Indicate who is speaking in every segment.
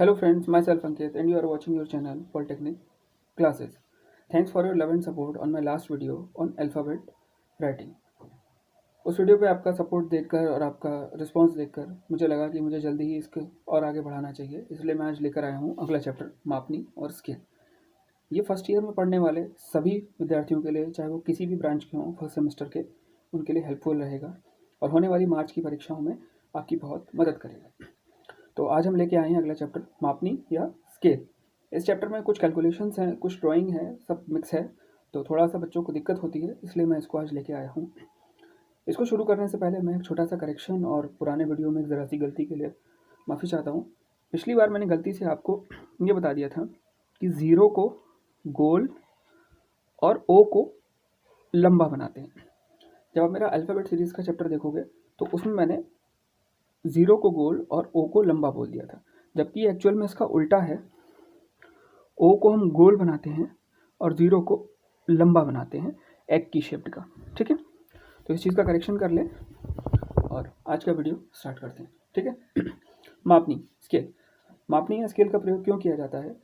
Speaker 1: Hello friends, myself Ankit and you are watching your channel Polytechnic Classes. Thanks for your love and support on my last video on alphabet writing. उस video पे आपका support देखकर और आपका response देखकर मुझे लगा कि मुझे जल्दी ही इसको और आगे बढ़ाना चाहिए, इसलिए मैं आज लेकर आया हूँ अगला चैप्टर मापनी और स्केल। ये फर्स्ट ईयर में पढ़ने वाले सभी विद्यार्थियों के लिए, चाहे वो किसी भी ब्रांच के हों फर्स्ट सेमेस्टर के, उनके लिए हेल्पफुल रहेगा और होने वाली मार्च की परीक्षाओं में आपकी बहुत मदद करेगा। तो आज हम लेके आए हैं अगला चैप्टर मापनी या स्केल। इस चैप्टर में कुछ कैलकुलेशंस हैं, कुछ ड्राइंग है, सब मिक्स है, तो थोड़ा सा बच्चों को दिक्कत होती है, इसलिए मैं इसको आज लेके आया हूँ। इसको शुरू करने से पहले मैं एक छोटा सा करेक्शन और पुराने वीडियो में एक ज़रा सी गलती के लिए माफ़ी चाहता हूँ। पिछली बार मैंने गलती से आपको ये बता दिया था कि ज़ीरो को गोल और ओ को लंबा बनाते हैं। जब आप मेरा अल्फ़ाबेट सीरीज़ का चैप्टर देखोगे तो उसमें मैंने ज़ीरो को गोल और ओ को लंबा बोल दिया था, जबकि एक्चुअल में इसका उल्टा है। ओ को हम गोल बनाते हैं और ज़ीरो को लंबा बनाते हैं, एग की शेप्ड का। ठीक है, तो इस चीज़ का करेक्शन कर लें और आज का वीडियो स्टार्ट करते हैं। ठीक है। मापनी स्केल। मापनी या स्केल का प्रयोग क्यों किया जाता है?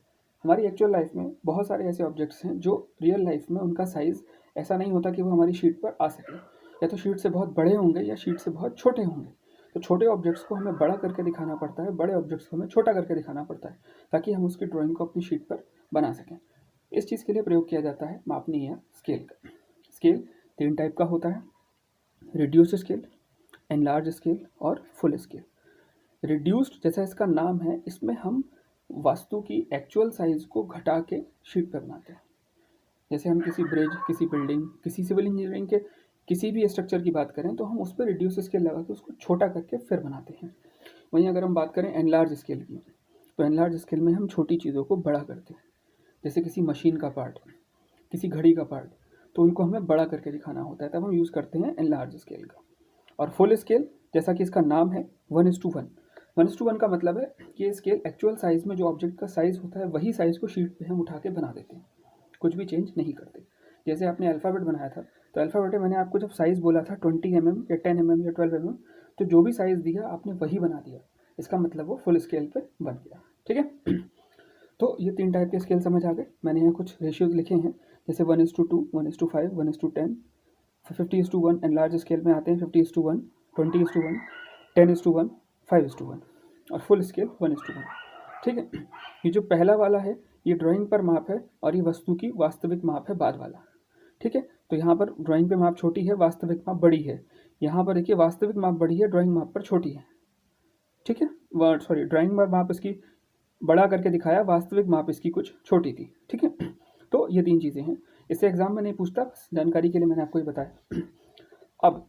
Speaker 1: हमारी एक्चुअल लाइफ में बहुत सारे ऐसे ऑब्जेक्ट्स हैं जो रियल लाइफ में उनका साइज़ ऐसा नहीं होता कि वो हमारी शीट पर आ सके। या तो शीट से बहुत बड़े होंगे या शीट से बहुत छोटे होंगे। तो छोटे ऑब्जेक्ट्स को हमें बड़ा करके दिखाना पड़ता है, बड़े ऑब्जेक्ट्स को हमें छोटा करके दिखाना पड़ता है, ताकि हम उसकी ड्राइंग को अपनी शीट पर बना सकें। इस चीज़ के लिए प्रयोग किया जाता है मापनी या स्केल का। स्केल 3 टाइप का होता है: रिड्यूस्ड स्केल, एनलार्ज स्केल और फुल स्केल। रिड्यूस्ड, जैसा इसका नाम है, इसमें हम वस्तु की एक्चुअल साइज़ को घटा के शीट पर बनाते हैं। जैसे हम किसी ब्रिज, किसी बिल्डिंग, किसी सिविल इंजीनियरिंग के किसी भी स्ट्रक्चर की बात करें तो हम उस पर रिड्यूस स्केल लगा के उसको छोटा करके फिर बनाते हैं। वहीं अगर हम बात करें एनलार्ज स्केल की, तो एनलार्ज स्केल में हम छोटी चीज़ों को बड़ा करते हैं। जैसे किसी मशीन का पार्ट, किसी घड़ी का पार्ट, तो उनको हमें बड़ा करके दिखाना होता है, तब हम यूज़ करते हैं एनलार्ज स्केल का। और फुल स्केल, जैसा कि इसका नाम है, 1:1। 1:1 का मतलब है कि ये स्केल एक्चुअल साइज़ में जो ऑब्जेक्ट का साइज़ होता है वही साइज़ को शीट पे हम उठा के बना देते हैं, कुछ भी चेंज नहीं करते। जैसे आपने अल्फ़ाबेट बनाया था, तो अल्फ़ाबेट में मैंने आपको जब साइज़ बोला था 20 mm या 10 mm या 12 mm, तो जो भी साइज़ दिया आपने वही बना दिया। इसका मतलब वो फुल स्केल पे बन गया। ठीक है। तो ये 3 टाइप के स्केल समझ आ गए। मैंने यहाँ कुछ रेशियोज़ लिखे हैं, जैसे 1:2, 1:5, 1:10, 50:1। एंड लार्ज स्केल में आते हैं 50:1, 20:1, 10:1, 5:1 और फुल स्केल 1:1। ठीक है। ये जो पहला वाला है ये ड्राइंग पर माप है और ये वस्तु की वास्तविक माप है बाद वाला। ठीक है, तो यहाँ पर ड्राइंग पे माप छोटी है, वास्तविक माप बड़ी है। यहाँ पर देखिए वास्तविक माप बड़ी है, ड्राइंग माप पर छोटी है। ठीक है, सॉरी, ड्राइंग पर माप इसकी बड़ा करके दिखाया, वास्तविक माप इसकी कुछ छोटी थी। ठीक है, तो ये 3 चीज़ें हैं। इससे एग्जाम में नहीं पूछता, बस जानकारी के लिए मैंने आपको ये बताया। अब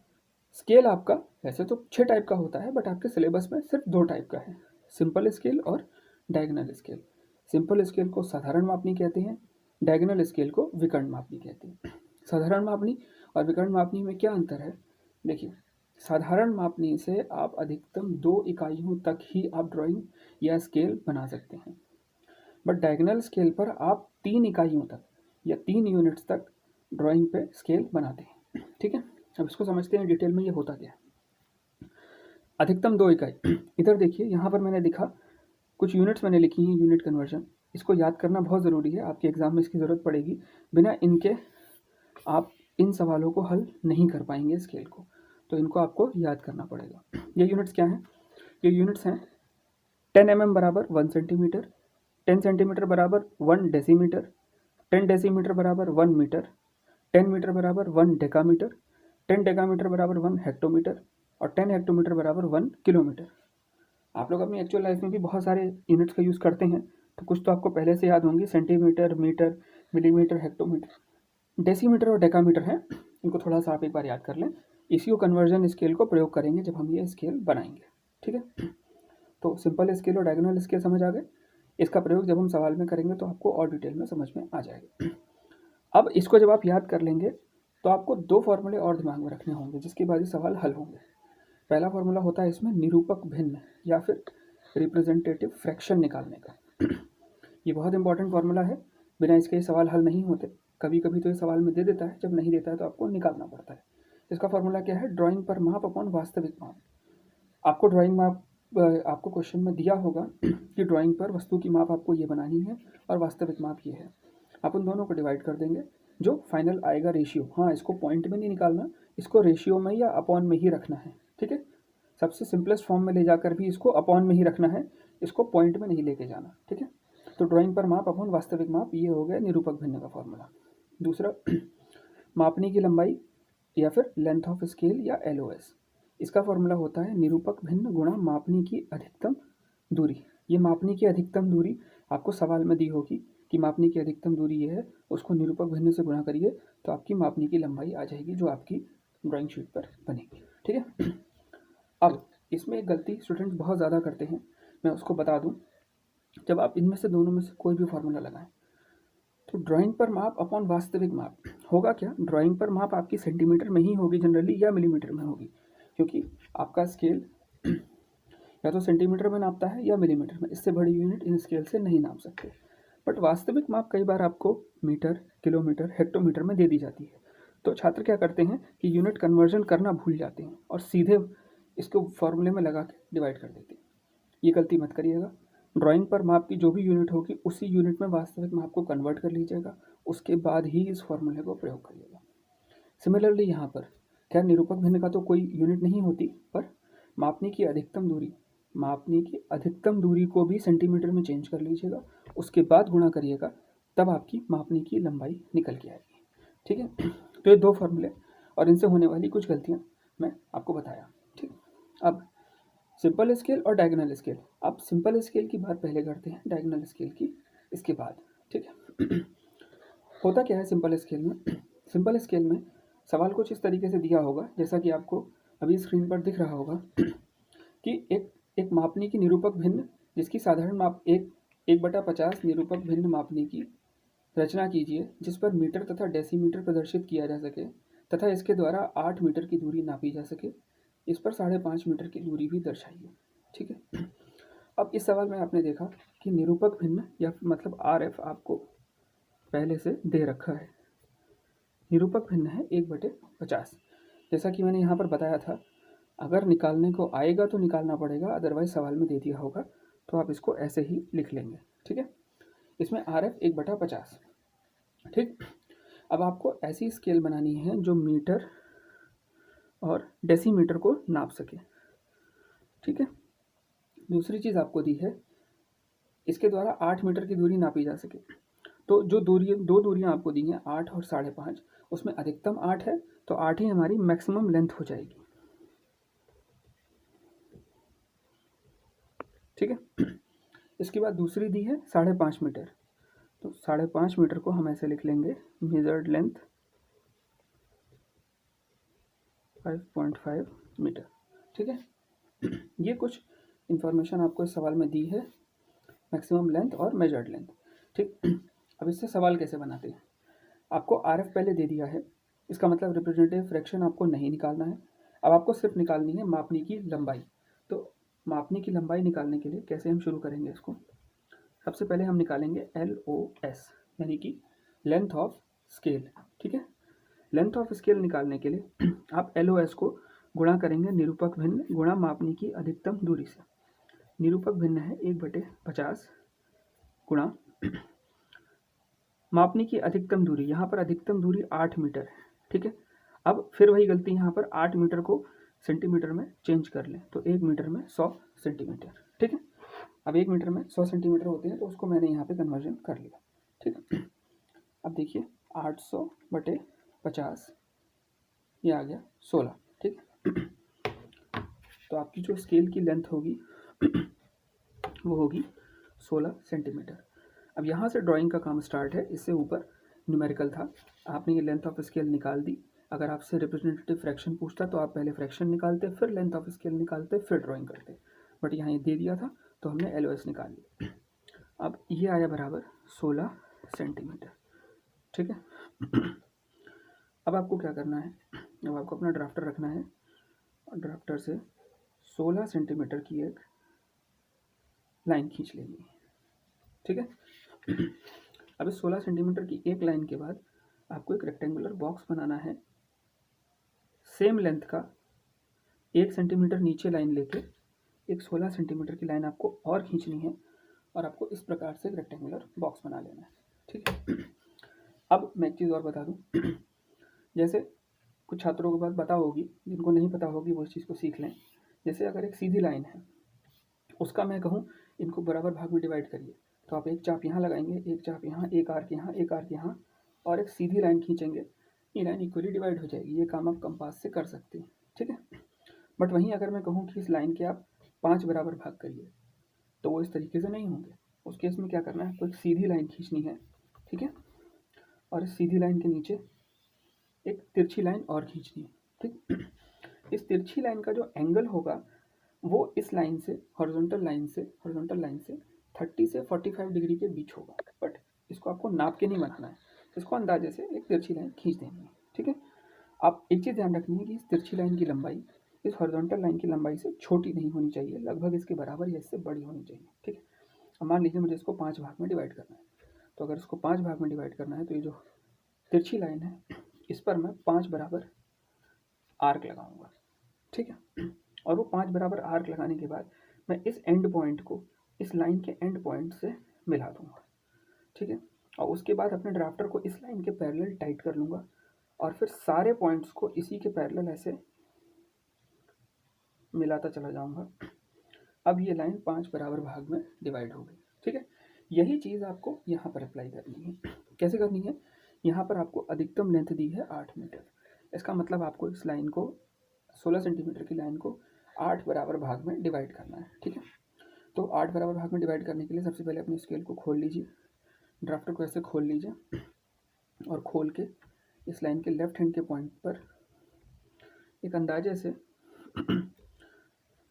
Speaker 1: स्केल आपका वैसे तो 6 टाइप का होता है, बट आपके सिलेबस में सिर्फ 2 टाइप का है, सिंपल स्केल और डायगोनल स्केल। सिंपल स्केल को साधारण मापनी कहते हैं, डायगोनल स्केल को विकर्ण मापनी कहते हैं। साधारण मापनी और विकर्ण मापनी में क्या अंतर है? देखिए, साधारण मापनी से आप अधिकतम 2 इकाइयों तक ही आप ड्राइंग या स्केल बना सकते हैं, बट डायगोनल स्केल पर आप 3 इकाइयों तक या 3 यूनिट्स तक ड्राइंग पे स्केल बनाते हैं। ठीक है, अब इसको समझते हैं डिटेल में ये होता क्या है। अधिकतम 2 इकाई, इधर देखिए, यहाँ पर मैंने लिखा, कुछ यूनिट्स मैंने लिखी हैं, यूनिट कन्वर्जन। इसको याद करना बहुत ज़रूरी है, आपके एग्ज़ाम में इसकी ज़रूरत पड़ेगी। बिना इनके आप इन सवालों को हल नहीं कर पाएंगे स्केल को, तो इनको आपको याद करना पड़ेगा। ये यूनिट्स क्या हैं? ये यूनिट्स हैं 10 mm बराबर 1 सेंटीमीटर, 10 सेंटीमीटर बराबर 1 डेसीमीटर, 10 डेसीमीटर बराबर 1 मीटर, 10 मीटर बराबर 1 डेकामीटर, 10 डेकामीटर बराबर 1 हेक्टोमीटर और 10 हेक्टोमीटर बराबर 1 किलोमीटर। आप लोग अपनी एक्चुअल लाइफ में भी बहुत सारे यूनिट्स का यूज़ करते हैं, तो कुछ तो आपको पहले से याद होंगी, centimetre, metre, millimetre, hectometre. Decimetre और डेकामीटर हैं, इनको थोड़ा सा आप एक बार याद कर लें। इसी को कन्वर्जन स्केल को प्रयोग करेंगे जब हम ये स्केल बनाएंगे। ठीक है, तो सिंपल स्केल और डायगोनल स्केल समझ आ गए। इसका प्रयोग जब हम सवाल में करेंगे तो आपको और डिटेल में समझ में आ जाएगा। अब इसको जब आप याद कर लेंगे तो आपको 2 फॉर्मूले और दिमाग में रखने होंगे, जिसके बाद ये सवाल हल होंगे। पहला फॉर्मूला होता है इसमें निरूपक भिन्न या फिर रिप्रेजेंटेटिव फ्रैक्शन निकालने का। ये बहुत इंपॉर्टेंट फार्मूला है, बिना इसके ये सवाल हल नहीं होते। कभी कभी तो ये सवाल में दे देता है, जब नहीं देता है तो आपको निकालना पड़ता है। इसका फार्मूला क्या है? ड्राइंग पर माप अपॉन वास्तविक माप। आपको ड्राइंग माप आपको क्वेश्चन में दिया होगा कि ड्राइंग पर वस्तु की माप आपको ये बनानी है और वास्तविक माप ये है। आप उन दोनों को डिवाइड कर देंगे, जो फाइनल आएगा रेशियो। हाँ, इसको पॉइंट में नहीं निकालना, इसको रेशियो में या अपॉन में ही रखना है, ठीक है। सबसे सिंपलेस्ट फॉर्म में ले जाकर भी इसको अपॉन में ही रखना है, इसको पॉइंट में नहीं लेके जाना, ठीक है। तो ड्राइंग पर माप अपॉन वास्तविक माप, ये हो गया निरूपक भिन्न का फॉर्मूला। दूसरा, मापने की लंबाई या फिर लेंथ ऑफ स्केल या LOS, इसका फॉर्मूला होता है निरूपक भिन्न गुणा मापने की अधिकतम दूरी। ये मापने की अधिकतम दूरी आपको सवाल में दी होगी कि मापने की अधिकतम दूरी ये है, उसको निरूपक भिन्न से गुणा करिए तो आपकी मापने की लंबाई आ जाएगी जो आपकी ड्राइंग शीट पर बनेगी, ठीक है। अब इसमें एक गलती स्टूडेंट्स बहुत ज़्यादा करते हैं, मैं उसको बता दूं। जब आप इनमें से दोनों में से कोई भी फार्मूला लगाएं तो ड्राइंग पर माप अपॉन वास्तविक माप होगा क्या? ड्राइंग पर माप आपकी सेंटीमीटर में ही होगी जनरली, या मिलीमीटर में होगी, क्योंकि आपका स्केल या तो सेंटीमीटर में नापता है या मिलीमीटर में, इससे बड़ी यूनिट इन स्केल से नहीं नाप सकते। बट वास्तविक माप कई बार आपको मीटर, किलोमीटर, हेक्टोमीटर में दे दी जाती है। तो छात्र क्या करते हैं कि यूनिट कन्वर्जन करना भूल जाते हैं और सीधे इसको फॉर्मूले में लगा के डिवाइड कर देते हैं। ये गलती मत करिएगा। ड्राइंग पर माप की जो भी यूनिट होगी उसी यूनिट में वास्तविक माप को कन्वर्ट कर लीजिएगा, उसके बाद ही इस फॉर्मूले को प्रयोग करिएगा। सिमिलरली यहाँ पर क्या निरूपक भिन्न का तो कोई यूनिट नहीं होती, पर मापने की अधिकतम दूरी को भी सेंटीमीटर में चेंज कर लीजिएगा, उसके बाद गुणा करिएगा, तब आपकी मापने की लंबाई निकल के आएगी, ठीक है। तो ये दो फॉर्मूले और इनसे होने वाली कुछ गलतियाँ मैं आपको बताया, ठीक। अब सिंपल स्केल और डायगोनल स्केल। अब सिंपल स्केल की बात पहले करते हैं, डायगोनल स्केल की इसके बाद, ठीक है। होता क्या है सिंपल स्केल में? सिंपल स्केल में सवाल कुछ इस तरीके से दिया होगा, जैसा कि आपको अभी स्क्रीन पर दिख रहा होगा कि एक मापने की निरूपक भिन्न जिसकी साधारण माप 1/50 निरूपक भिन्न मापने की रचना कीजिए, जिस पर मीटर तथा डेसीमीटर प्रदर्शित किया जा सके तथा इसके द्वारा 8 मीटर की दूरी नापी जा सके। इस पर 5.5 मीटर की दूरी भी दर्शाइए, ठीक है। अब इस सवाल में आपने देखा कि निरूपक भिन्न या मतलब RF आपको पहले से दे रखा है। निरूपक भिन्न है 1/50। जैसा कि मैंने यहाँ पर बताया था, अगर निकालने को आएगा तो निकालना पड़ेगा, अदरवाइज सवाल में दे दिया होगा तो आप इसको ऐसे ही लिख लेंगे, ठीक है। इसमें RF 1/50, ठीक। अब आपको ऐसी स्केल बनानी है जो मीटर और डेसीमीटर को नाप सके, ठीक है। दूसरी चीज़ आपको दी है, इसके द्वारा 8 मीटर की दूरी नापी जा सके। तो जो दो दूरियां आपको दी हैं 8 और 5.5, उसमें अधिकतम 8 है तो 8 ही हमारी मैक्सिमम लेंथ हो जाएगी, ठीक है। इसके बाद दूसरी दी है 5.5 मीटर, तो 5.5 मीटर को हम ऐसे लिख लेंगे मेजर्ड लेंथ 5.5 मीटर, ठीक है। ये कुछ इन्फॉर्मेशन आपको इस सवाल में दी है, मैक्सिमम लेंथ और मेजर्ड लेंथ, ठीक। अब इससे सवाल कैसे बनाते हैं? आपको RF पहले दे दिया है, इसका मतलब रिप्रेजेंटेटिव फ्रैक्शन आपको नहीं निकालना है। अब आपको सिर्फ निकालनी है मापने की लंबाई। तो मापने की लंबाई निकालने के लिए कैसे हम शुरू करेंगे इसको? सबसे पहले हम निकालेंगे LOS, यानी कि लेंथ ऑफ स्केल, ठीक है। लेंथ ऑफ स्केल निकालने के लिए आप LOS को गुणा करेंगे निरूपक भिन्न गुणा मापने की अधिकतम दूरी से। निरूपक भिन्न है 1/50 गुणा मापने की अधिकतम दूरी, यहाँ पर अधिकतम दूरी 8 मीटर है, ठीक है। अब फिर वही गलती, यहाँ पर 8 मीटर को सेंटीमीटर में चेंज कर लें तो 1 मीटर में 100 सेंटीमीटर, ठीक है। अब 1 मीटर में 100 सेंटीमीटर होते हैं, तो उसको मैंने यहाँ पे कन्वर्जन कर लिया, ठीक है। अब देखिए 800/50 ये आ गया 16, ठीक है। तो आपकी जो स्केल की लेंथ होगी वो होगी 16 सेंटीमीटर। अब यहाँ से ड्राइंग का काम स्टार्ट है, इससे ऊपर न्यूमेरिकल था, आपने ये लेंथ ऑफ स्केल निकाल दी। अगर आपसे रिप्रेजेंटेटिव फ्रैक्शन पूछता तो आप पहले फ्रैक्शन निकालते, फिर लेंथ ऑफ स्केल निकालते, फिर ड्राइंग करते, बट यहाँ ये दे दिया था तो हमने LOS निकाल लिया। अब ये आया बराबर 16 सेंटीमीटर, ठीक है। अब आपको क्या करना है, अब आपको अपना ड्राफ्टर रखना है और ड्राफ्टर से 16 सेंटीमीटर की एक लाइन खींच लेनी है, ठीक है। अब इस 16 सेंटीमीटर की एक लाइन के बाद आपको एक रेक्टेंगुलर बॉक्स बनाना है, सेम लेंथ का 1 सेंटीमीटर नीचे लाइन लेके एक 16 सेंटीमीटर की लाइन आपको और खींचनी है और आपको इस प्रकार से एक रेक्टेंगुलर बॉक्स बना लेना है। ठीक है। अब मैं एक चीज़ और बता दूँ, जैसे कुछ छात्रों को बात पता होगी, जिनको नहीं पता होगी वो इस चीज़ को सीख लें। जैसे अगर एक सीधी लाइन है, उसका मैं कहूँ इनको बराबर भाग में डिवाइड करिए, तो आप एक चाप यहाँ लगाएंगे, एक चाप यहाँ, एक आर्क यहाँ, एक आर्क यहाँ, और एक सीधी लाइन खींचेंगे, ये लाइन इक्वली डिवाइड हो जाएगी। ये काम आप कंपास से कर सकते हैं। ठीक है। बट वहीं अगर मैं कहूँ कि इस लाइन के आप 5 बराबर भाग करिए, तो वो इस तरीके से नहीं होंगे। उस केस में क्या करना है, आपको एक सीधी लाइन खींचनी है। ठीक है। और इस सीधी लाइन के नीचे एक तिरछी लाइन और खींचनी है। ठीक। इस तिरछी लाइन का जो एंगल होगा वो इस लाइन से हॉरिजॉन्टल लाइन से 30 से 45 डिग्री के बीच होगा। बट इसको आपको नाप के नहीं बनाना है, इसको अंदाजे से एक तिरछी लाइन खींच देनी है। ठीक है। आप एक चीज़ ध्यान रखनी है कि इस तिरछी लाइन की लंबाई इस हॉरिजॉन्टल लाइन की लंबाई से छोटी नहीं होनी चाहिए, लगभग इसके बराबर या इससे बड़ी होनी चाहिए। ठीक है। अब मान लीजिए मुझे इसको 5 भाग में डिवाइड करना है, तो अगर इसको 5 भाग में डिवाइड करना है तो ये जो तिरछी लाइन है इस पर मैं 5 बराबर आर्क लगाऊंगा। ठीक है। और वो 5 बराबर आर्क लगाने के बाद मैं इस एंड पॉइंट को इस लाइन के एंड पॉइंट से मिला दूंगा। ठीक है। और उसके बाद अपने ड्राफ्टर को इस लाइन के पैरेलल टाइट कर लूँगा और फिर सारे पॉइंट्स को इसी के पैरेलल ऐसे मिलाता चला जाऊँगा। अब ये लाइन 5 बराबर भाग में डिवाइड हो गई। ठीक है। यही चीज़ आपको यहाँ पर अप्लाई करनी है। कैसे करनी है, यहाँ पर आपको अधिकतम लेंथ दी है 8 मीटर। इसका मतलब आपको इस लाइन को 16 सेंटीमीटर की लाइन को 8 बराबर भाग में डिवाइड करना है। ठीक है। तो 8 बराबर भाग में डिवाइड करने के लिए सबसे पहले अपने स्केल को खोल लीजिए, ड्राफ्टर को ऐसे खोल लीजिए और खोल के इस लाइन के लेफ्ट हैंड के पॉइंट पर एक अंदाजे से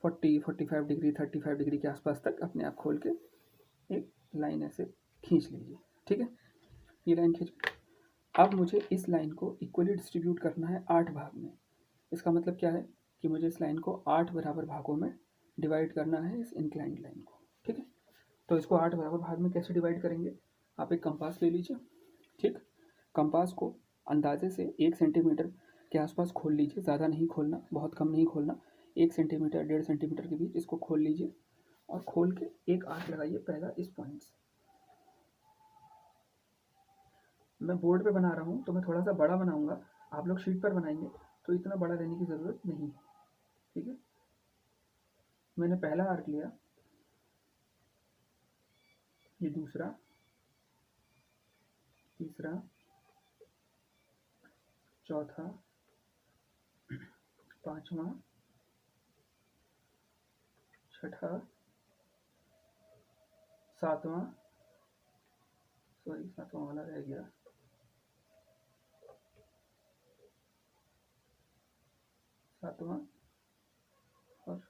Speaker 1: 40-45 डिग्री 35 डिग्री के आसपास तक अपने आप खोल के एक लाइन ऐसे खींच लीजिए। ठीक है। ये लाइन खींच, अब मुझे इस लाइन को इक्वली डिस्ट्रीब्यूट करना है 8 भाग में। इसका मतलब क्या है कि मुझे इस लाइन को 8 बराबर भागों में डिवाइड करना है, इस इंक्लाइंड लाइन को। ठीक है। तो इसको 8 बराबर भाग में कैसे डिवाइड करेंगे, आप एक कंपास ले लीजिए। ठीक। कंपास को अंदाजे से 1 सेंटीमीटर के आसपास खोल लीजिए, ज़्यादा नहीं खोलना, बहुत कम नहीं खोलना, 1 सेंटीमीटर 1.5 सेंटीमीटर के बीच इसको खोल लीजिए और खोल के एक आर्क लगाइए पहला इस पॉइंट से। मैं बोर्ड पे बना रहा हूँ तो मैं थोड़ा सा बड़ा बनाऊंगा, आप लोग शीट पर बनाएंगे तो इतना बड़ा लेने की ज़रूरत नहीं है। ठीक है। मैंने पहला आर्क लिया, ये दूसरा, तीसरा, चौथा, पांचवा, छठा, सातवां, सातवां वाला रह गया, सातवां और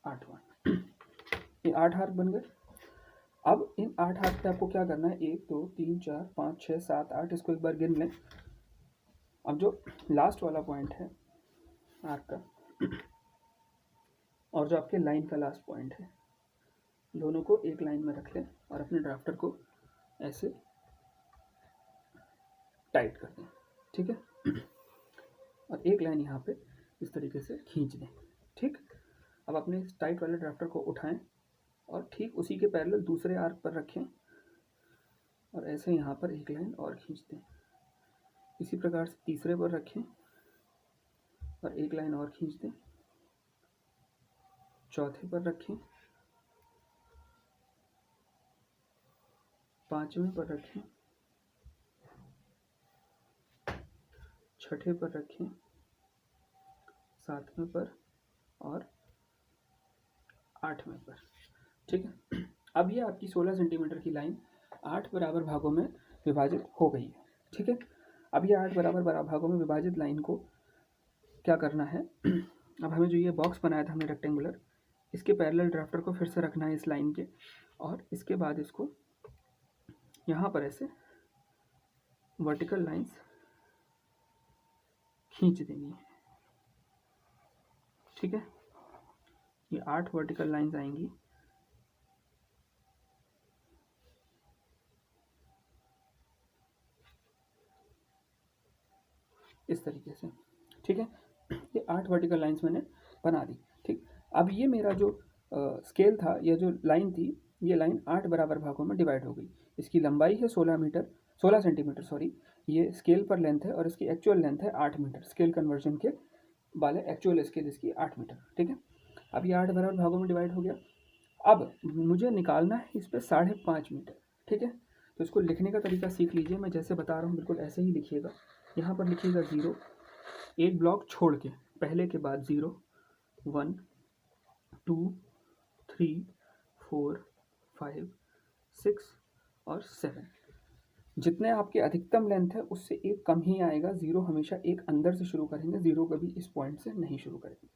Speaker 1: आठवां। ये 8 आर्क बन गए। अब इन 8 आर्क पे आपको क्या करना है, 1 2 3 4 5 6 7 8, इसको एक बार गिन लें। अब जो लास्ट वाला पॉइंट है आर्क का और जो आपके लाइन का लास्ट पॉइंट है, दोनों को एक लाइन में रख लें और अपने ड्राफ्टर को ऐसे टाइट कर दें। ठीक है। और एक लाइन यहाँ पे इस तरीके से खींच दें। ठीक। अब अपने इस टाइट वाले ड्राफ्टर को उठाएं और ठीक उसी के पैरेलल दूसरे आर्क पर रखें और ऐसे यहाँ पर एक लाइन और खींच दें। इसी प्रकार से तीसरे पर रखें और एक लाइन और खींच दें। चौथे पर रखें, पांचवें पर रखें, छठे पर रखें, सातवें पर और आठवें पर। ठीक है। अब ये आपकी 16 सेंटीमीटर की लाइन 8 बराबर भागों में विभाजित हो गई है। ठीक है। अब ये 8 बराबर भागों में विभाजित लाइन को क्या करना है, अब हमें जो ये बॉक्स बनाया था हमने रेक्टेंगुलर, इसके पैरेलल ड्राफ्टर को फिर से रखना है इस लाइन के, और इसके बाद इसको यहाँ पर ऐसे वर्टिकल लाइंस खींच देनी है। ठीक है। ये 8 वर्टिकल लाइंस आएंगी इस तरीके से। ठीक है। ये 8 वर्टिकल लाइंस मैंने बना दी। ठीक। अब ये मेरा जो स्केल था, ये जो लाइन थी, ये लाइन 8 बराबर भागों में डिवाइड हो गई। इसकी लंबाई है 16 सेंटीमीटर सॉरी, ये स्केल पर लेंथ है और इसकी एक्चुअल लेंथ है 8 मीटर। स्केल कन्वर्जन के वाले एक्चुअल स्केल इसकी 8 मीटर, ठीक है। अब ये 8 बराबर भागों में डिवाइड हो गया। अब मुझे निकालना है इस पर 5.5 मीटर, ठीक है। तो इसको लिखने का तरीका सीख लीजिए, मैं जैसे बता रहा हूँ बिल्कुल ऐसे ही लिखिएगा। यहाँ पर लिखिएगा 0, एक ब्लॉक छोड़ के, पहले के बाद 0, 1, 2, 3, 4, 5, 6 और 7। जितने आपके अधिकतम लेंथ है उससे एक कम ही आएगा। 0 हमेशा एक अंदर से शुरू करेंगे, 0 कभी इस पॉइंट से नहीं शुरू करेंगे,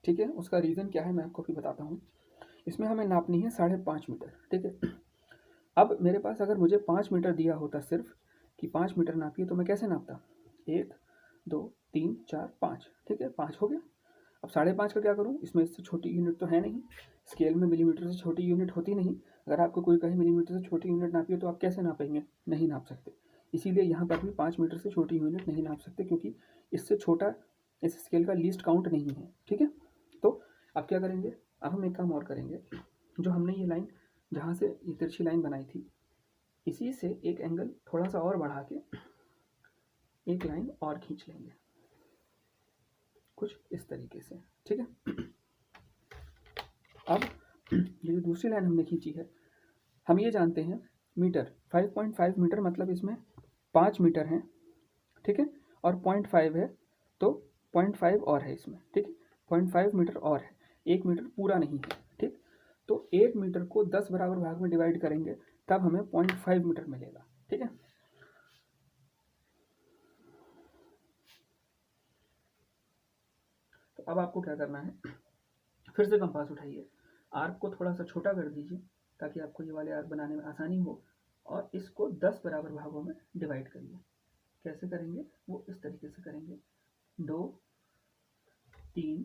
Speaker 1: ठीक है। उसका रीज़न क्या है मैं आपको अभी बताता हूँ। इसमें हमें नापनी है 5.5 मीटर, ठीक है। अब मेरे पास अगर मुझे 5 मीटर दिया होता सिर्फ कि 5 मीटर नापिए, तो मैं कैसे नापता, 1, 2, 3, 4, 5, ठीक है, 5 हो गया। अब 5.5 का क्या करूँ, इसमें इससे छोटी यूनिट तो है नहीं, स्केल में मिलीमीटर से छोटी यूनिट होती नहीं। अगर आपको कोई कहे मिलीमीटर से छोटी यूनिट नापिए तो आप कैसे नापेंगे, नहीं नाप सकते। इसीलिए यहाँ पर भी 5 मीटर से छोटी यूनिट नहीं नाप सकते, क्योंकि इससे छोटा इस स्केल का लीस्ट काउंट नहीं है, ठीक है। तो अब क्या करेंगे, अब हम एक काम और करेंगे। जो हमने ये लाइन, जहाँ से ये तिरछी लाइन बनाई थी, इसी से एक एंगल थोड़ा सा और बढ़ा के एक लाइन और खींच लेंगे, कुछ इस तरीके से, ठीक है। अब ये जो दूसरी लाइन हमने खींची है, हम ये जानते हैं मीटर, 5.5 मीटर मतलब इसमें 5 मीटर हैं, ठीक है, और 0.5 है, तो 0.5 और है इसमें, ठीक है। 0.5 मीटर और है, 1 मीटर पूरा नहीं है, ठीक। तो 1 मीटर को 10 बराबर भाग में डिवाइड करेंगे, तब हमें 0.5 मीटर मिलेगा, ठीक है। तो अब आपको क्या करना है, फिर से कंपास उठाइए, आर्क को थोड़ा सा छोटा कर दीजिए ताकि आपको ये वाले आर्क बनाने में आसानी हो, और इसको 10 बराबर भागों में डिवाइड करिए। कैसे करेंगे, वो इस तरीके से करेंगे, 2, 3,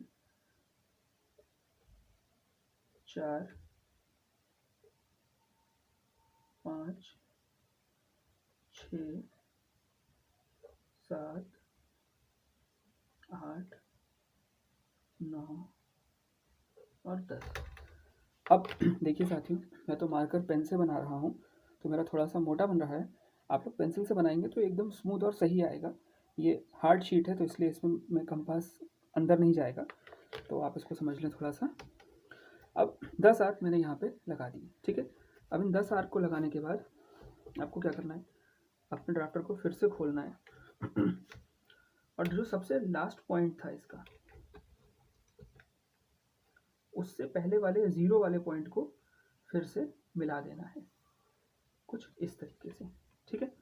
Speaker 1: 4, 5, 6, 7, 8, 9 और 10। अब देखिए साथियों, मैं तो मार्कर पेन से बना रहा हूँ, तो मेरा थोड़ा सा मोटा बन रहा है। आप लोग पेंसिल से बनाएंगे तो एकदम स्मूथ और सही आएगा। ये हार्ड शीट है तो इसलिए इसमें में कंपास अंदर नहीं जाएगा, तो आप इसको समझ लें थोड़ा सा। अब 10 आर्क मैंने यहाँ पे लगा दिए, ठीक है। अब इन 10 आर्क को लगाने के बाद आपको क्या करना है, अपने ड्राफ्टर को फिर से खोलना है और जो सबसे लास्ट पॉइंट था इसका, उससे पहले वाले 0 वाले पॉइंट को फिर से मिला देना है, कुछ इस तरीके से, ठीक है।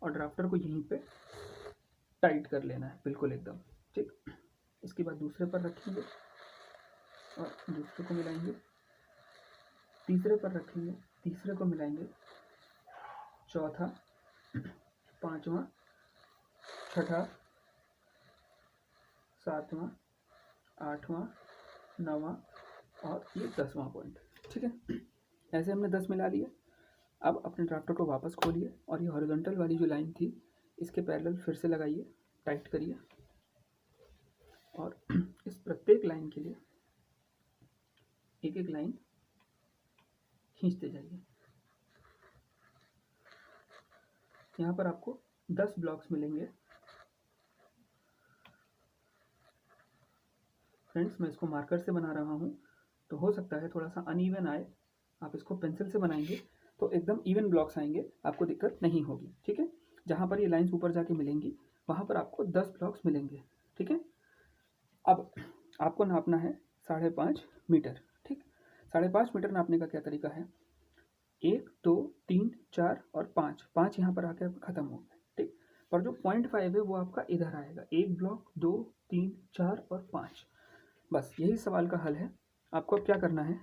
Speaker 1: और ड्राफ्टर को यहीं पे टाइट कर लेना है, बिल्कुल एकदम, ठीक। इसके बाद दूसरे पर रखेंगे और दूसरे को मिलाएंगे, तीसरे पर रखेंगे, तीसरे को मिलाएंगे, चौथा, पांचवा, छठा, सातवां, आठवां, नौवां और ये 10वां पॉइंट, ठीक है। ऐसे हमने 10 मिला लिए। अब अपने ड्राफ्टर को वापस खोलिए और ये हॉरिजॉन्टल वाली जो लाइन थी इसके पैरेलल फिर से लगाइए, टाइट करिए और इस प्रत्येक लाइन के लिए एक एक लाइन खींचते जाइए। यहाँ पर आपको 10 ब्लॉक्स मिलेंगे। फ्रेंड्स, मैं इसको मार्कर से बना रहा हूँ तो हो सकता है थोड़ा सा अनइवन आए। आप इसको पेंसिल से बनाएंगे तो एकदम इवन ब्लॉक्स आएंगे, आपको दिक्कत नहीं होगी, ठीक है। जहाँ पर ये लाइन्स ऊपर जाके मिलेंगी वहाँ पर आपको 10 ब्लॉक्स मिलेंगे, ठीक है। अब आपको नापना है 5.5 मीटर, ठीक। 5.5 मीटर नापने का क्या तरीका है, 1, 2, 3, 4 और 5, 5 यहाँ पर आके ख़त्म हो गया, ठीक। और जो 0.5 है वो आपका इधर आएगा, 1 ब्लॉक, 2, 3, 4 और 5। बस यही सवाल का हल है। आपको अब क्या करना है,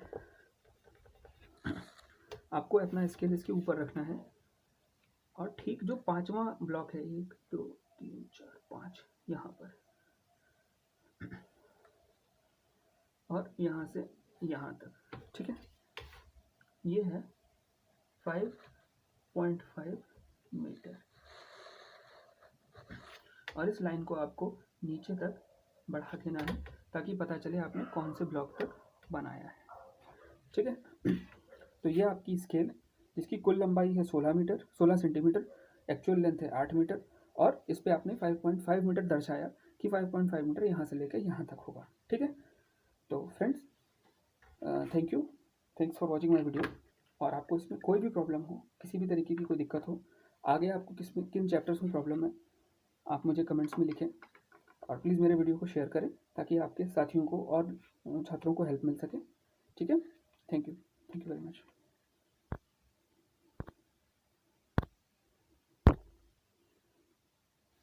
Speaker 1: आपको अपना स्केल इसके ऊपर रखना है और ठीक जो 5वां ब्लॉक है, 1, 2, 3, 4, 5, यहाँ पर और यहाँ से यहाँ तक, ठीक है। ये है 5.5 मीटर और इस लाइन को आपको नीचे तक बढ़ा देना है ताकि पता चले आपने कौन से ब्लॉक तक बनाया है। ठीक है, तो ये आपकी स्केल जिसकी कुल लंबाई है 16 सेंटीमीटर, एक्चुअल लेंथ है 8 मीटर, और इस पे आपने 5.5 मीटर दर्शाया कि 5.5 मीटर यहाँ से लेकर यहाँ तक होगा। ठीक है, तो friends thank you, thanks for watching my video. और आपको इसमें कोई भी प्रॉब्लम हो, किसी भी तरीके की कोई दिक्कत हो, आगे आपको किन चैप्टर्स में प्रॉब्लम है, आप मुझे कमेंट्स में लिखें। और प्लीज़ मेरे वीडियो को शेयर करें ताकि आपके साथियों को और छात्रों को हेल्प मिल सके। ठीक है, थैंक यू वेरी मच।